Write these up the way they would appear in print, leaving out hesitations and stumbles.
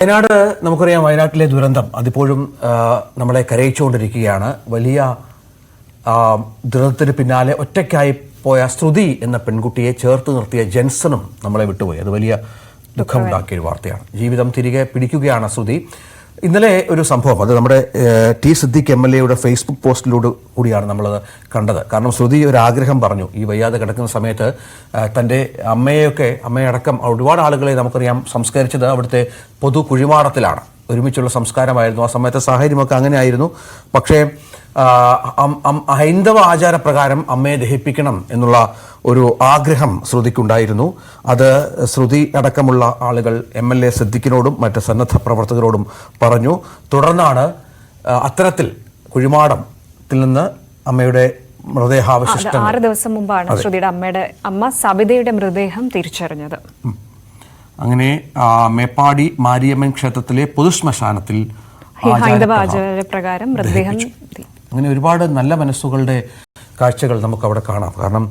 വയനാട് നമുക്കറിയാം, വയനാട്ടിലെ ദുരന്തം അതിപ്പോഴും നമ്മളെ കരയിച്ചുകൊണ്ടിരിക്കുകയാണ്. വലിയ ദുരന്തത്തിന് പിന്നാലെ ഒറ്റയ്ക്കായി പോയ ശ്രുതി എന്ന പെൺകുട്ടിയെ ചേർത്ത് നിർത്തിയ ജെൻസണും നമ്മളെ വിട്ടുപോയി. അത് വലിയ ദുഃഖമുണ്ടാക്കിയൊരു വാർത്തയാണ്. ജീവിതം തിരികെ പിടിക്കുകയാണ് ശ്രുതി. ഇന്നലെ ഒരു സംഭവം, അത് നമ്മുടെ ടി സിദ്ദിഖ് MLA ഫേസ്ബുക്ക് പോസ്റ്റിലൂടെ കൂടിയാണ് നമ്മളത് കണ്ടത്. കാരണം ശ്രുതി ഒരു ആഗ്രഹം പറഞ്ഞു. ഈ വയ്യാതെ കിടക്കുന്ന സമയത്ത് തൻ്റെ അമ്മയടക്കം ഒരുപാട് ആളുകളെ നമുക്കറിയാം സംസ്കരിച്ചത് അവിടുത്തെ പൊതു കുഴിമാടത്തിലാണ്. ഒരുമിച്ചുള്ള സംസ്കാരമായിരുന്നു. ആ സമയത്തെ സാഹചര്യമൊക്കെ അങ്ങനെയായിരുന്നു. പക്ഷേ ഹൈന്ദവ ആചാരപ്രകാരം അമ്മയെ ദഹിപ്പിക്കണം എന്നുള്ള ഒരു ആഗ്രഹം ശ്രുതിക്കുണ്ടായിരുന്നു. അത് ശ്രുതി അടക്കമുള്ള ആളുകൾ MLA സിദ്ദിഖിനോടും മറ്റ് സന്നദ്ധ പ്രവർത്തകരോടും പറഞ്ഞു. തുടർന്നാണ് അത്തരത്തിൽ കുഴിമാടത്തിൽ നിന്ന് അമ്മയുടെ മൃതദേഹാവശിഷ്ടങ്ങൾ 6 ദിവസം മുമ്പാണ് ശ്രുതിയുടെ അമ്മ സബിതയുടെ മൃതദേഹം തിരിച്ചറിഞ്ഞത്. അങ്ങനെ മേപ്പാടി മാരിയമ്മൻ ക്ഷേത്രത്തിലെ പൊതുശ്മശാനത്തിൽ ഹൈന്ദവ ആചാരപ്രകാരം മൃതദേഹം. അങ്ങനെ ഒരുപാട് നല്ല മനസ്സുകളുടെ കാഴ്ചകൾ നമുക്ക് അവിടെ കാണാം. കാരണം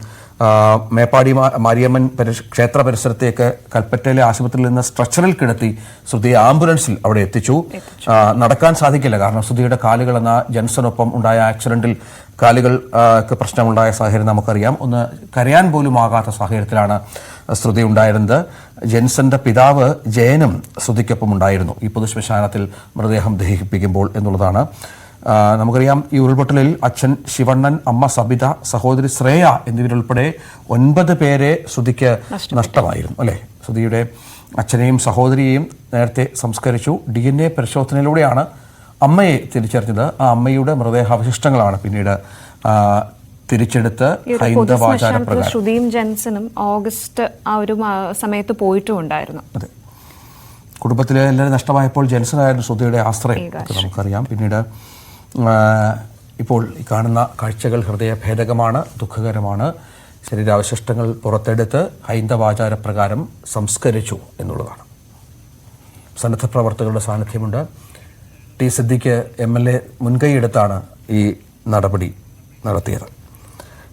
മേപ്പാടി മാരിയമ്മൻ ക്ഷേത്ര പരിസരത്തേക്ക് കൽപ്പറ്റയിലെ ആശുപത്രിയിൽ നിന്ന് സ്ട്രെച്ചറിൽ കിടത്തി ശ്രുതിയെ ആംബുലൻസിൽ അവിടെ എത്തിച്ചു. നടക്കാൻ സാധിക്കില്ല, കാരണം ശ്രുതിയുടെ കാലുകൾ എന്ന ജെൻസനൊപ്പം ഉണ്ടായ ആക്സിഡന്റിൽ കാലുകൾക്ക് പ്രശ്നമുണ്ടായ സാഹചര്യം നമുക്കറിയാം. ഒന്ന് കരയാൻ പോലും ആകാത്ത സാഹചര്യത്തിലാണ് ശ്രുതി ഉണ്ടായിരുന്നത്. ജെൻസന്റെ പിതാവ് ജയനും ശ്രുതിക്കൊപ്പം ഉണ്ടായിരുന്നു ഈ പൊതുശ്മശാനത്തിൽ മൃതദേഹം ദഹിപ്പിക്കുമ്പോൾ എന്നുള്ളതാണ്. നമുക്കറിയാം, ഈ ഉരുൾപൊട്ടലിൽ അച്ഛൻ ശിവണ്ണൻ, അമ്മ സബിത, സഹോദരി ശ്രേയ എന്നിവരുൾപ്പെടെ 9 പേരെ ശ്രുതിക്ക് നഷ്ടമായിരുന്നു അല്ലേ. ശ്രുതിയുടെ അച്ഛനെയും സഹോദരിയെയും നേരത്തെ സംസ്കരിച്ചു. DNA പരിശോധനയിലൂടെയാണ് അമ്മയെ തിരിച്ചറിഞ്ഞത്. ആ അമ്മയുടെ മൃതദേഹാവശിഷ്ടങ്ങളാണ് പിന്നീട് തിരിച്ചെടുത്ത് ഹൈന്ദവാചാരപ്രകാരം ശ്രുതിയും ജെൻസനും ഓഗസ്റ്റ് ആ ഒരു സമയത്ത് പോയിട്ടും ഉണ്ടായിരുന്നു. അതെ, കുടുംബത്തിലെ എല്ലാവരും നഷ്ടമായപ്പോൾ ജെൻസനായിരുന്നു ശ്രുതിയുടെ ആശ്രയം, നമുക്കറിയാം. പിന്നീട് ഇപ്പോൾ ഈ കാണുന്ന കാഴ്ചകൾ ഹൃദയഭേദകമാണ്, ദുഃഖകരമാണ്. ശരീരാവശിഷ്ടങ്ങൾ പുറത്തെടുത്ത് ഹൈന്ദവാചാരപ്രകാരം സംസ്കരിച്ചു എന്നുള്ളതാണ്. സന്നദ്ധ പ്രവർത്തകരുടെ സാന്നിധ്യമുണ്ട്. ടി സിദ്ദിഖ് MLA മുൻകൈയെടുത്താണ് ഈ നടപടി നടത്തിയത്.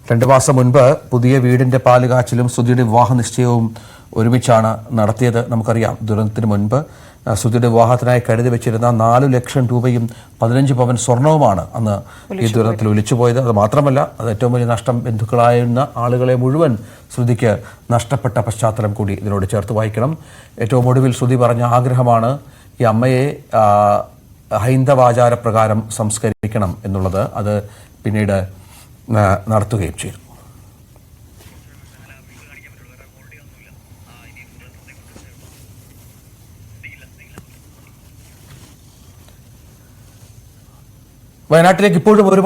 2 മാസം മുൻപ് പുതിയ വീടിൻ്റെ പാലുകാച്ചിലും ശ്രുതിയുടെ വിവാഹ നിശ്ചയവും ഒരുമിച്ചാണ് നടത്തിയത്. നമുക്കറിയാം, ദുരന്തത്തിന് മുൻപ് ശ്രുതിയുടെ വിവാഹത്തിനായി കരുതി വെച്ചിരുന്ന 4 ലക്ഷം രൂപയും 15 പവൻ സ്വർണവുമാണ് അന്ന് ഈ ദുരന്തത്തിൽ ഒലിച്ചുപോയത്. അത് മാത്രമല്ല, അത് ഏറ്റവും വലിയ നഷ്ടം ബന്ധുക്കളായിരുന്ന ആളുകളെ മുഴുവൻ ശ്രുതിക്ക് നഷ്ടപ്പെട്ട പശ്ചാത്തലം കൂടി ഇതിനോട് ചേർത്ത് വായിക്കണം. ഏറ്റവും ഒടുവിൽ ശ്രുതി പറഞ്ഞ ആഗ്രഹമാണ് ഈ അമ്മയെ ഹൈന്ദവാചാരപ്രകാരം സംസ്കരിക്കണം എന്നുള്ളത്. അത് പിന്നീട് നടത്തുകയും ചെയ്തു. വയനാട്ടിലേക്ക് ഇപ്പോഴും ഒരുപാട്